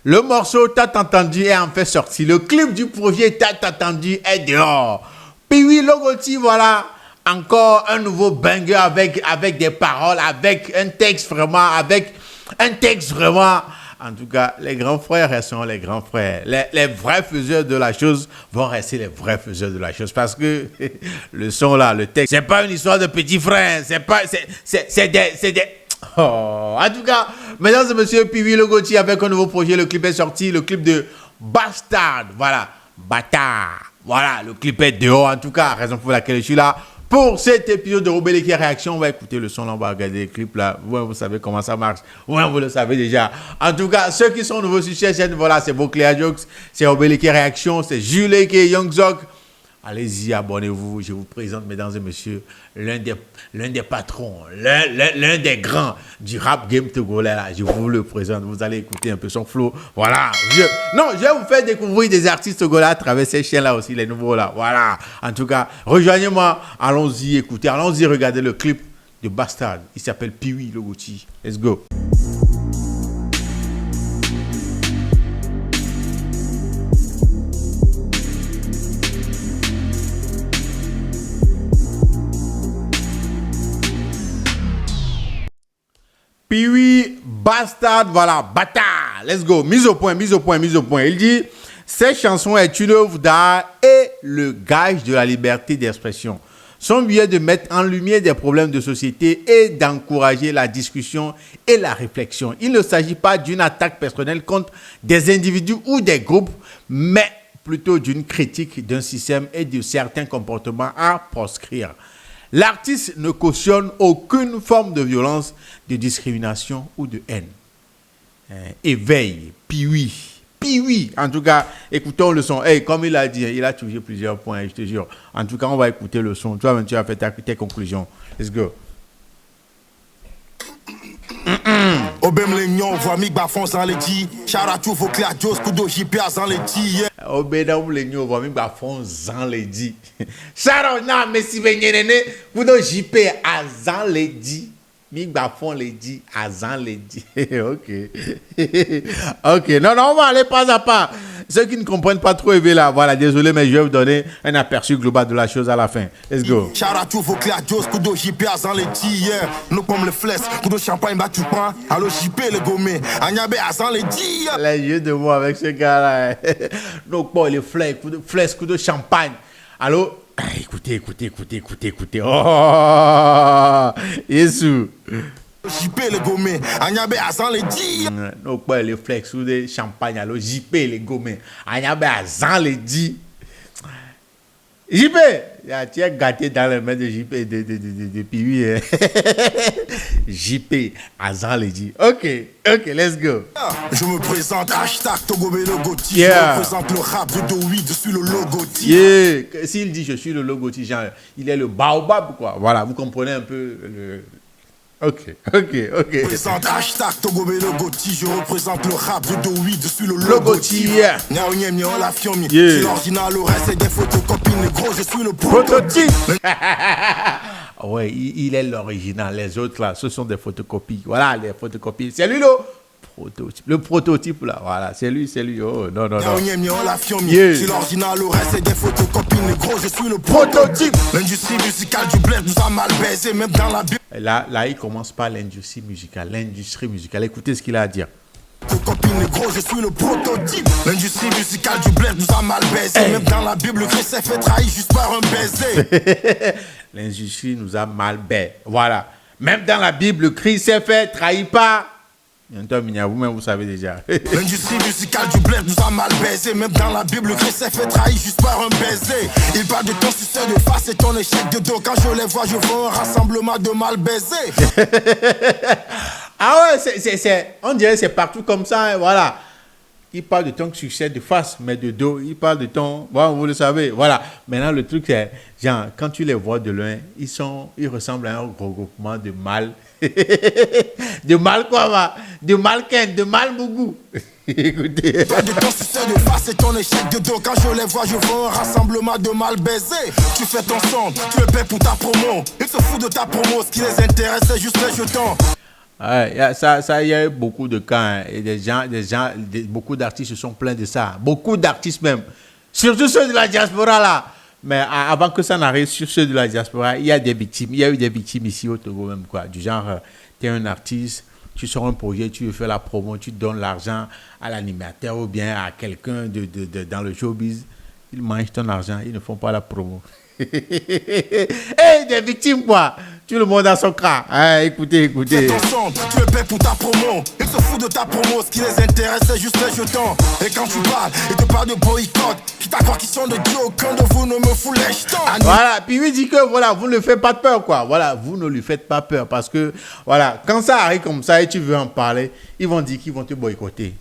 Le morceau T'as entendu est en fait sorti. Le clip du projet T'as entendu est dehors. Puis oui, Logoti, voilà. Encore un nouveau banger avec des paroles, avec un texte vraiment, En tout cas, les grands frères resteront les grands frères. Les vrais faiseurs de la chose vont rester les vrais faiseurs de la chose. Parce que le son là, le texte, c'est pas une histoire de petits frères. C'est des... Oh. En tout cas, mesdames et messieurs, Piwi Logoti avec un nouveau projet. Le clip est sorti, le clip de Bastard. Voilà, Bâtard. Voilà, le clip est dehors. En tout cas, raison pour laquelle je suis là. Pour cet épisode de Robéléki Réaction, on va écouter le son là, on va regarder le clip là. Vous savez comment ça marche. Vous le savez déjà. En tout cas, ceux qui sont nouveaux sur cette chaîne, voilà, c'est Vocléa Jokes, c'est Robéléki Réaction, c'est Jules qui est Young Zog. Allez-y, abonnez-vous. Je vous présente, mesdames et messieurs, l'un des patrons, l'un des grands du rap game togolais. Là. Je vous le présente. Vous allez écouter un peu son flow. Voilà. Je vais vous faire découvrir des artistes togolais à travers ces chaînes-là aussi, les nouveaux là. Voilà. En tout cas, rejoignez-moi. Allons-y écouter. Allons-y regarder le clip de Bastard. Il s'appelle Piwi Logoti. Let's go. Piwi, Bastard, voilà, bâtard. Let's go. Mise au point. Il dit, cette chanson est une œuvre d'art et le gage de la liberté d'expression. Son but est de mettre en lumière des problèmes de société et d'encourager la discussion et la réflexion. Il ne s'agit pas d'une attaque personnelle contre des individus ou des groupes, mais plutôt d'une critique d'un système et de certains comportements à proscrire. L'artiste ne cautionne aucune forme de violence, de discrimination ou de haine. Éveil, Piwi. En tout cas, écoutons le son. Hey, comme il a dit, il a touché plusieurs points, je te jure. En tout cas, on va écouter le son. Toi, tu as fait tes conclusions. Let's go. Obem Legnon, voix mi bafon sans les dit. Charatou, faut clair, Jos, Kudo, JP, sans les dit. Obem Legnon, voix mi bafon sans les dit. Charatou, non, mais si venez, Kudo, JP, sans les dit. Mi bafon les dit, sans les dit. Ok. Non, on va aller pas à pas. Ceux qui ne comprennent pas trop, là, voilà, désolé, mais je vais vous donner un aperçu global de la chose à la fin. Let's go. Charatou, faut clair, Jos, Kudo, JP, sans les dit. Nous comme le fles, Kudo, champagne, bah tu prends. Alors JP, le gommé. Agnabe, sans les dit. Les jeux de mots avec ce gars-là. Donc, bon, les fles, Kudo, champagne. Alors, écoutez. Oh, Yesu. JP le gommé, Agnabe sans les dit. Donc, pas les flex ou des champagne, alors JP les gommé. Agnabe sans les dit. JP, tu es gâté dans les mains de JP de Piwi. JP sans les dit. Ok, let's go. Je me présente, hashtag Togobé Logoti. Je représente le rap de Dowi, je suis le Logoti. Yeah. S'il dit je suis le Logoti, genre, il est le baobab, quoi. Voilà, vous comprenez un peu le... Ok. Je représente hashtag Togobé Logoti. Je représente le rap de Dowi, je suis le Logoti. La fiomi. C'est l'original, le reste c'est des photocopies. Gros, je suis le prototype. Ouais, il est l'original. Les autres là, ce sont des photocopies. Voilà, les photocopies. C'est lui le prototype là. Voilà, c'est lui. Oh, non. La fiomi. C'est l'original, le reste c'est des photocopies. Gros, je suis le prototype. L'industrie musicale du bled nous a mal baisé, même dans la Bible. Là, il commence par l'industrie musicale. Écoutez ce qu'il a à dire. Gros, je suis le prototype. L'industrie musicale du bled nous a mal baisé. Même dans la Bible, le Christ s'est fait trahir juste par un baiser. L'industrie nous a mal baisé. Voilà. Même dans la Bible, le Christ s'est fait trahir par... Vous-même, vous savez déjà. L'industrie musicale du bled nous a mal baisé. Même dans la Bible, le Christ s'est fait trahir juste par un baiser. Il parle de ton succès de face et ton échec de dos. Quand je les vois, je vois un rassemblement de mal baisés. Ah ouais, on dirait que c'est partout comme ça, hein, voilà. Il parle de ton succès de face, mais de dos, il parle de ton... Bon, vous le savez, voilà. Maintenant, le truc, c'est, genre, quand tu les vois de loin, ils ressemblent à un regroupement de mâles. De mâles quoi, va? De malquin, de malbougou. Écoutez. Pas de ton succès de face et ton échec de dos. Quand je les vois, je vois un rassemblement de mal baisés. Tu fais ton son, tu le paies pour ta promo. Ils se foutent de ta promo, ce qui les intéresse, c'est juste les jetons. Ouais, il y a eu beaucoup de cas, hein, et beaucoup d'artistes se sont plaints de ça. Beaucoup d'artistes même. Surtout ceux de la diaspora là. Mais avant que ça n'arrive sur ceux de la diaspora, il y a des victimes. Il y a eu des victimes ici au Togo même, quoi. Du genre, tu es un artiste, tu sors un projet, tu veux faire la promo, tu donnes l'argent à l'animateur ou bien à quelqu'un dans le showbiz. Ils mangent ton argent, ils ne font pas la promo. Hey, des victimes, quoi. Tout le monde a son cas. Ah, écoutez. Attention, tu le paies pour ta promo. Ils se foutent de ta promo. Ce qui les intéresse, c'est juste les jetons. Et quand tu parles, ils te parlent de boycott. Qui t'a croire qu'ils sont de Dieu. Aucun de vous ne me fout les jetons. Voilà, puis il dit que voilà, vous ne lui faites pas peur, quoi. Voilà, vous ne lui faites pas peur. Parce que, voilà, quand ça arrive comme ça et tu veux en parler, ils vont dire qu'ils vont te boycotter.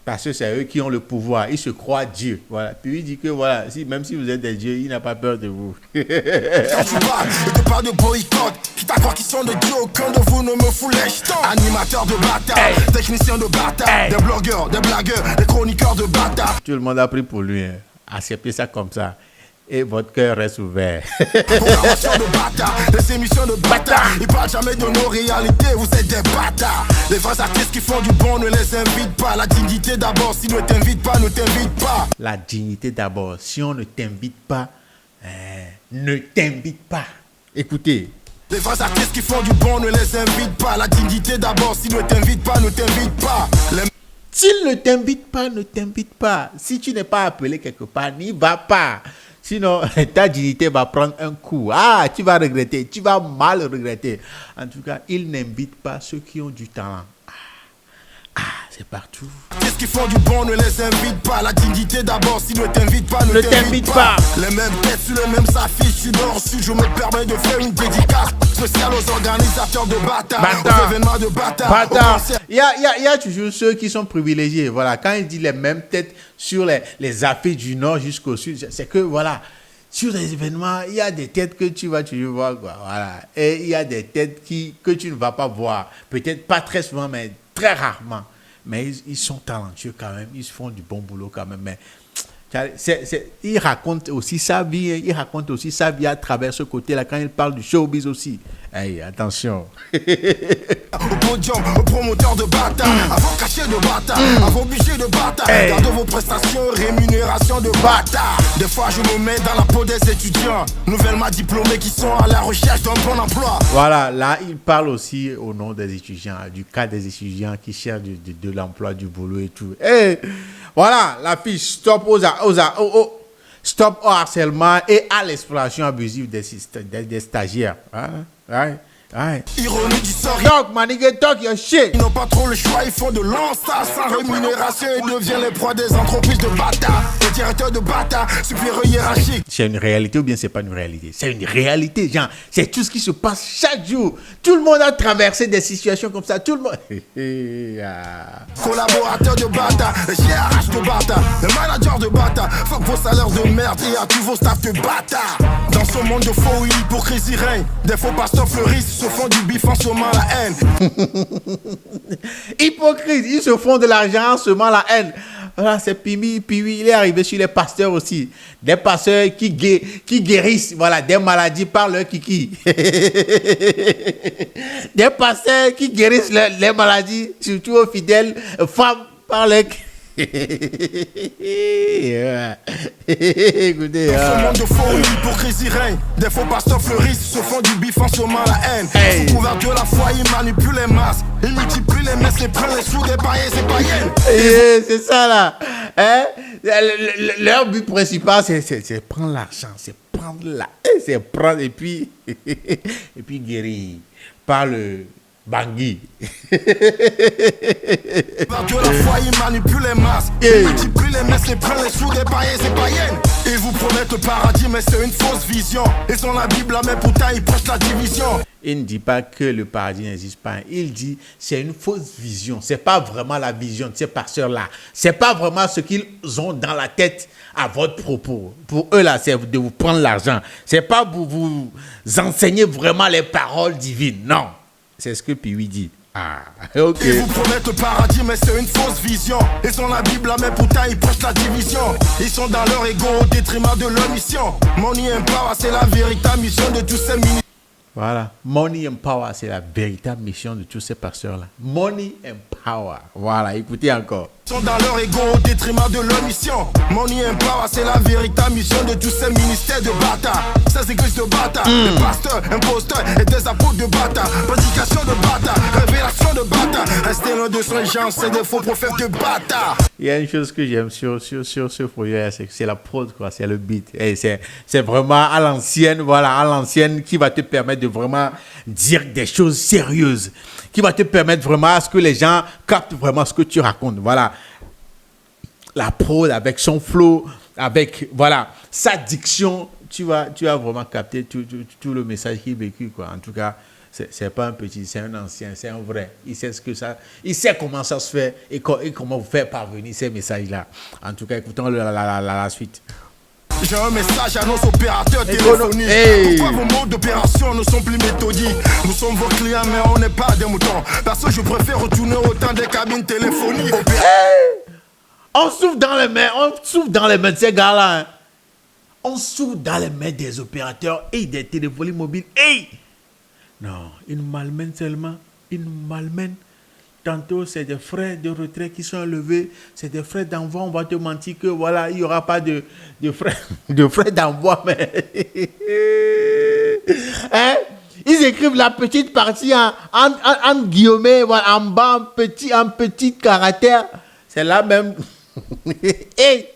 Parce que c'est eux qui ont le pouvoir. Ils se croient Dieu. Voilà. Puis il dit que voilà, même si vous êtes des dieux, il n'a pas peur de vous. Quand tu parles, ils te parlent de boycott. Qui t'a croire qu'ils sont de Dieu. Aucun de vous ne me fout les jetons. Animateurs de bâtard, techniciens de bâtard, des blogueurs, des blagueurs, des chroniqueurs de bâtard. Tout le monde a pris pour lui. Hein. Acceptez ça comme ça. Et votre cœur reste ouvert. Programmation de bâtard, des émissions de bâtard. Ils parlent jamais de nos réalités, vous êtes des bâtards. Les vrais artistes qui font du bon ne les invitent pas. La dignité d'abord, si ne t'invite pas, ne t'invite pas. La dignité d'abord, si on ne t'invite pas, ne t'invite pas. Écoutez. Les vrais artistes qui font du bon ne les invitent pas. La dignité d'abord, si ne t'invite pas, ne t'invite pas. S'il ne t'invite pas, ne t'invite pas. Si tu n'es pas appelé quelque part, n'y va pas. Sinon, ta dignité va prendre un coup. Ah, tu vas regretter. Tu vas mal regretter. En tout cas, il n'invite pas ceux qui ont du talent. C'est partout. Qu'est-ce qu'ils font du bon, ne les invite pas. La dignité d'abord, si ne t'invite pas, ne t'invite pas. Les mêmes têtes sur les mêmes affiches, tu dors dessus. Je me permets de faire une dédicace spéciale aux organisateurs de bâtards, aux événements de bâtards. Il y a toujours ceux qui sont privilégiés. Voilà, quand il dit les mêmes têtes sur les affiches du nord jusqu'au sud, c'est que voilà, sur les événements, il y a des têtes que tu vas toujours voir, quoi. Voilà. Et il y a des têtes que tu ne vas pas voir. Peut-être pas très souvent, mais très rarement. Mais ils sont talentueux quand même, ils font du bon boulot quand même. Mais il raconte aussi sa vie, à travers ce côté-là quand il parle du showbiz aussi. Hey, attention. Au podium, aux promoteurs de bâtards, à vos cachets de bâtards, à vos budgets de bâtards, regardez vos prestations, rémunération de bâtards. Des fois je me mets dans la peau des étudiants, nouvellement diplômés qui sont à la recherche d'un bon emploi. Voilà, là il parle aussi au nom des étudiants, du cas des étudiants qui cherchent de l'emploi, du boulot et tout. Et voilà, la fiche stop stop au harcèlement et à l'exploitation abusive des stagiaires. Hein? Ouais. Ironie du sort. Talk, my nigga, talk your shit. Ils n'ont pas trop le choix, ils font de l'enstase sans rémunération et deviennent les proies des entreprises de bâtards. Les directeurs de bâtards, supérieurs hiérarchiques. C'est une réalité ou bien c'est pas une réalité? C'est une réalité, genre, c'est tout ce qui se passe chaque jour. Tout le monde a traversé des situations comme ça, tout le monde. Collaborateurs de bâtards, les GRH de bâtards, les managers de bâtards. Fuck vos salaires de merde et à tous vos staffs de bâtards. Dans ce monde de faux, hypocrisie règne. Des faux pasteurs fleurissent, se font du bif en semant la haine. Hypocrite, ils se font de l'argent en semant la haine. Voilà, c'est Pimi, il est arrivé sur les pasteurs aussi. Des pasteurs qui guérissent, voilà, des maladies par leur kiki. Des pasteurs qui guérissent les maladies, surtout aux fidèles femmes par leur kiki. Écoutez, ce monde de faux, l'hypocrisie règne. Des faux pasteurs fleurissent, se font du bif en semant la haine. Sous couvert de la foi, ils manipulent les masses. Ils multiplient les messes et prennent les sous des païens et païennes. C'est ça là. Hein? Leur but principal, c'est prendre l'argent, c'est prendre c'est prendre et puis guérir par le Bangui. De la foi, ils manipulent les masses. Ils multiplient les messes et prennent les sous des païens et païennes. Ils vous promettent le paradis, mais c'est une fausse vision. Ils ont la Bible, mais pourtant ils prêchent la division. Il ne dit pas que le paradis n'existe pas. Il dit c'est une fausse vision. C'est pas vraiment la vision de ces pasteurs-là. C'est pas vraiment ce qu'ils ont dans la tête à votre propos. Pour eux là, c'est de vous prendre l'argent. C'est pas pour vous enseigner vraiment les paroles divines. Non. C'est ce que Piwi dit. Ok. Ils vous promettent le paradis, mais c'est une fausse vision. Ils ont la Bible, mais pourtant ils prêchent la division. Ils sont dans leur ego au détriment de leur mission. Money and power, c'est la véritable mission de tous ces ministres. Voilà. Money and Power, c'est la véritable mission de tous ces pasteurs-là. Money and Power. Voilà, écoutez encore. Sont dans leur ego au détriment de leur mission. Money and Power, c'est la véritable mission de tous ces ministères de bâtards. Ces églises de bâtards, des pasteurs, imposteurs et des apôtres de bâtards. Prédication de bâtards, révélation de bâtards. Restez loin de ce genre, c'est des faux prophètes de bâtards. Il y a une chose que j'aime sur ce projet, c'est la prod, quoi, c'est le beat. Et c'est vraiment à l'ancienne, voilà, à l'ancienne, qui va te permettre de vraiment dire des choses sérieuses, qui va te permettre vraiment à ce que les gens captent vraiment ce que tu racontes. Voilà. La prod avec son flow, avec, voilà, sa diction, tu vas vraiment capter tout le message qui est vécu, quoi. En tout cas, c'est pas un petit, c'est un ancien, c'est un vrai. Il sait comment ça se fait et comment vous faire parvenir ces messages-là. En tout cas, écoutons la suite. J'ai un message à nos opérateurs téléphoniques. Hey. Pourquoi vos modes d'opération ne sont plus méthodiques? Nous sommes vos clients, mais on n'est pas des moutons. Parce que je préfère retourner au temps des cabines téléphoniques. Hey. On souffle dans les mains de ces gars-là. Hein. On souffle dans les mains des opérateurs et des téléphonies mobiles. Hey. Non, ils malmènent seulement. Ils malmènent. Tantôt, c'est des frais de retrait qui sont élevés. C'est des frais d'envoi. On va te mentir que voilà, il n'y aura pas de frais d'envoi. Mais hein? Ils écrivent la petite partie en guillemets, voilà, en bas, en petit caractère. C'est là même. Hey!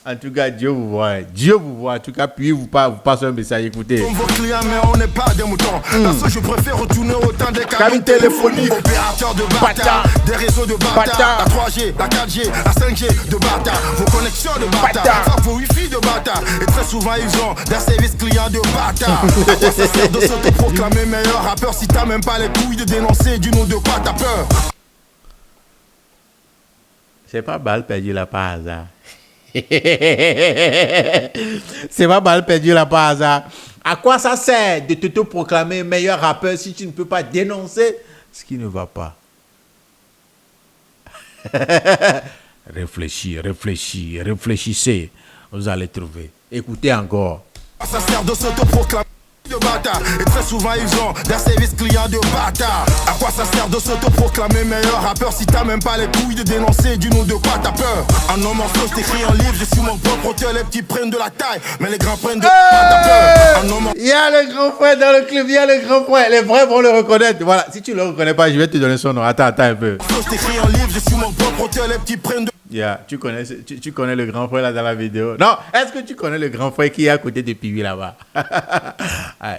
En tout cas, Dieu vous voit. Dieu vous voit. En tout cas, puis vous passe un message. Écoutez. Comme vos clients, mais on n'est pas des moutons. Parce que je préfère retourner au temps des cabines téléphoniques. Opérateurs de bâtards, des réseaux de bâtards. La 3G, la 4G, la 5G de bâtards. Vos connexions de bâtards. Vos Wi-Fi de bâtards. Et très souvent, ils ont des services clients de bâtards. À quoi ça sert de s'autoproclamer meilleur rappeur si t'as même pas les couilles de dénoncer du nom de quoi t'as peur? C'est pas balle perdu là par hasard. C'est pas mal perdu là par hasard. À quoi ça sert de te proclamer meilleur rappeur si tu ne peux pas dénoncer ce qui ne va pas? Réfléchissez. Vous allez trouver. Écoutez encore. Ça sert de s'autoproclamer de bâtard. Et très souvent ils ont des services clients de bâtard. À quoi ça sert de s'autoproclamer meilleur rappeur si t'as même pas les couilles de dénoncer du nom de quoi t'as peur? En homme en sauce, t'écris en livre, je suis mon propre auteur. Les petits prennent de la taille, mais les grands prennent de t'as peur. Il y a le grand frère dans le club, il y a le grand frère. Les vrais vont le reconnaître. Voilà, si tu le reconnais pas, je vais te donner son nom. Attends un peu. T'écris en livre, je suis mon propre auteur. Les petits prennent de... Yeah, tu connais le grand frère là dans la vidéo. Non, est-ce que tu connais le grand frère qui est à côté de Piwi là-bas?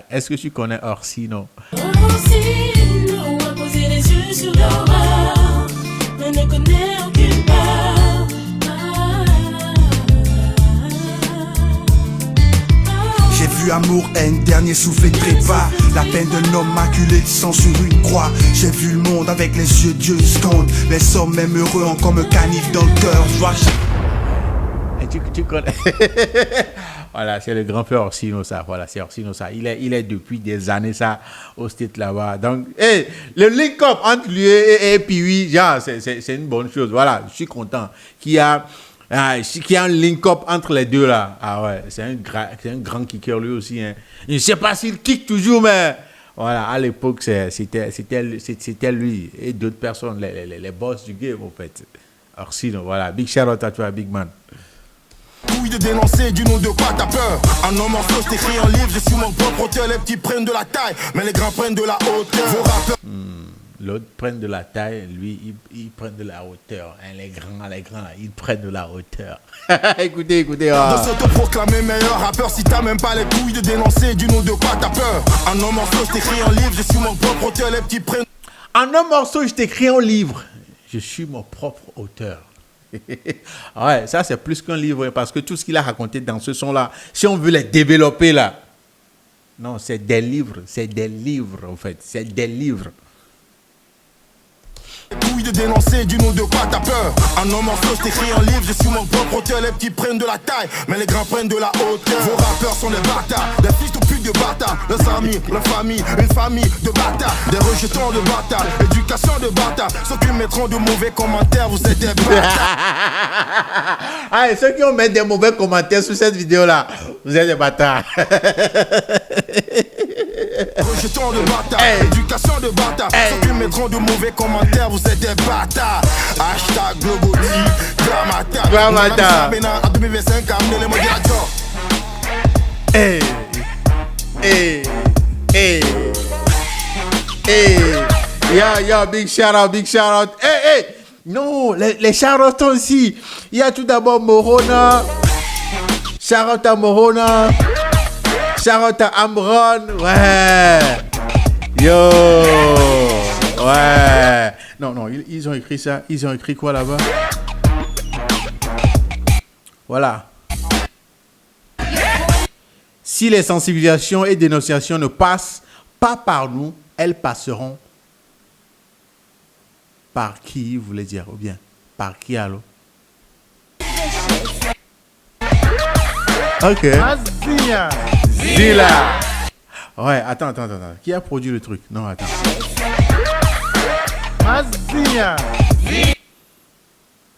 Est-ce que tu connais Orsino? Orsino a posé les yeux sur l'horreur, mais ne connaît aucune peur. J'ai vu amour, haine, dernier souffle très bas. La peine d'un homme maculé de sang sur une croix. J'ai vu le monde avec les yeux de Dieu scande. Les sommes même heureux ont comme un canif dans le cœur. Tu connais. Voilà, c'est le grand frère Orsino ça. Voilà, c'est Orsino ça. Il est depuis des années ça au state là-bas. Donc, hey, le link-up entre lui et Piwi, genre, c'est une bonne chose. Voilà, je suis content qu'il y a un link-up entre les deux là. Ah ouais, c'est un grand kicker lui aussi. Hein. Je ne sais pas s'il kick toujours, mais voilà, à l'époque, c'était lui et d'autres personnes, les boss du game en fait. Orsino, voilà. Big shout out à toi, Big Man. Couille de dénoncer du nom de quoi t'as peur. Un homme en sauce, t'écris en livre, je suis mon propre auteur. Les petits prennent de la taille, mais les grands prennent de la hauteur. Vos rappeurs l'autre prennent de la taille, lui, il prend de la hauteur. Hein, les grands, là, ils prennent de la hauteur. écoutez. De s'autoproclamer meilleur rappeur si t'as même pas les couilles de dénoncer du nom de quoi t'as peur. Un homme en sauce, t'écris en livre, je suis mon propre auteur. Les petits prennent... En un morceau, je t'écris un livre. Je suis mon propre auteur. Ouais, ça c'est plus qu'un livre parce que tout ce qu'il a raconté dans ce son-là, si on veut les développer là, non, c'est des livres en fait, c'est des livres. Couille de dénoncer du nom de quoi t'as peur. Un homme en sauce, t'écris en livre, je suis mon propre auteur. Les petits prennent de la taille, mais les grands prennent de la hauteur. Vos rappeurs sont des bâtards, des fils de pute de bâtards. Leurs amis, leur famille, une famille de bâtards. Des rejetons de bâtards, éducation de bâtards. Ceux qui mettront de mauvais commentaires, vous êtes des bâtards. Ah, ceux qui ont mis des mauvais commentaires sur cette vidéo là, vous êtes des bâtards. Rejetons de bâtard, éducation de bâtard. Ceux qui mettront de mauvais commentaires, vous êtes des bâtards. Hashtag Globally, Gramata. Gramata. En 2025, amenez les modérateurs. Hey, hey, hey, hey. Yeah, big shout out, big shout out. Hey. Non, les shout out aussi. Il y a tout d'abord Morona. Shout out à Morona. Shout out à Amron. Ouais. Yo. Ouais. Non, ils ont écrit ça. Ils ont écrit quoi là-bas? Voilà. Si les sensibilisations et dénonciations ne passent pas par nous, elles passeront par qui, vous voulez dire, ou bien par qui alors? Ok. Zila. Ouais, attends. Qui a produit le truc? Non, attends.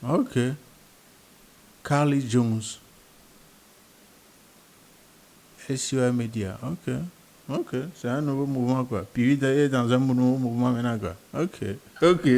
Ok. Carly Jones. SUA Media. Ok. C'est un nouveau mouvement, quoi. Puis il est dans un nouveau mouvement maintenant, quoi. Ok.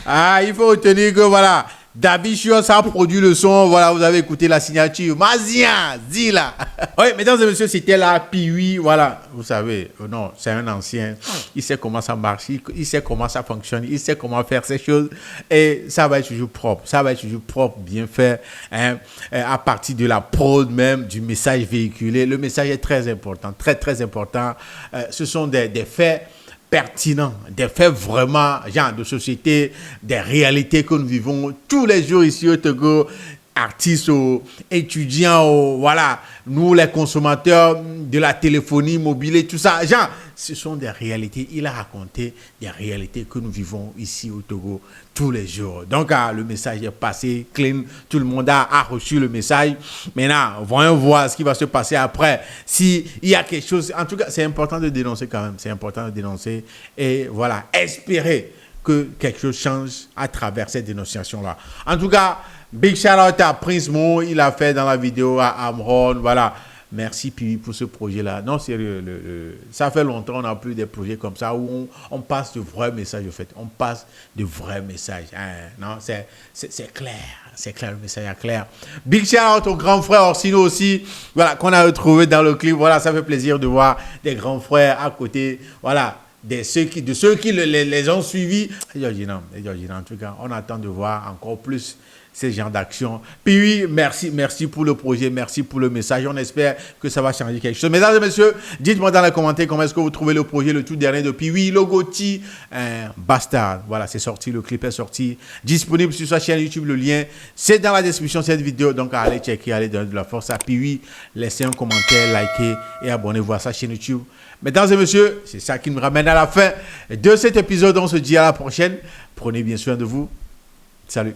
Ah, il faut retenir que, voilà, David Chios a produit le son. Voilà, vous avez écouté la signature. Mazia, Zila. Oui, mesdames et messieurs, c'était là. Puis oui, voilà, vous savez, non, c'est un ancien. Il sait comment ça marche, il sait comment ça fonctionne, il sait comment faire ces choses. Et ça va être toujours propre, bien fait. Hein, à partir de la prod même, du message véhiculé. Le message est très important, très important. Ce sont des faits pertinents, des faits vraiment, genre de société, des réalités que nous vivons tous les jours ici au Togo, artistes, étudiants, voilà, nous les consommateurs de la téléphonie mobile et tout ça, genre, ce sont des réalités, il a raconté des réalités que nous vivons ici au Togo tous les jours. Donc, le message est passé, clean, tout le monde a reçu le message. Maintenant, voyons voir ce qui va se passer après. S'il y a quelque chose, en tout cas, c'est important de dénoncer quand même, c'est important de dénoncer et voilà, espérer que quelque chose change à travers cette dénonciation-là. En tout cas, big shout out à Prince Mo, il a fait dans la vidéo à Amron, voilà. Merci puis pour ce projet-là. Non, sérieux, ça fait longtemps qu'on n'a plus des projets comme ça où on passe de vrais messages, en fait. On passe de vrais messages. Hein. Non, c'est clair. C'est clair, le message est clair. Big shout out au grand frère Orsino aussi, voilà, qu'on a retrouvé dans le clip. Voilà, ça fait plaisir de voir des grands frères à côté. Voilà. De ceux qui les ont suivis. Et Georgina, en tout cas, on attend de voir encore plus ces genres d'actions. Puis oui, merci pour le projet, merci pour le message. On espère que ça va changer quelque chose. Mesdames et messieurs, dites-moi dans les commentaires comment est-ce que vous trouvez le projet, le tout dernier de Puis oui, Logoti, Bastard. Voilà, c'est sorti, le clip est sorti, disponible sur sa chaîne YouTube. Le lien, c'est dans la description de cette vidéo. Donc, allez checker, allez donner de la force à Puis oui, laissez un commentaire, likez et abonnez-vous à sa chaîne YouTube. Mesdames et messieurs, c'est ça qui nous ramène à la fin de cet épisode. On se dit à la prochaine. Prenez bien soin de vous. Salut.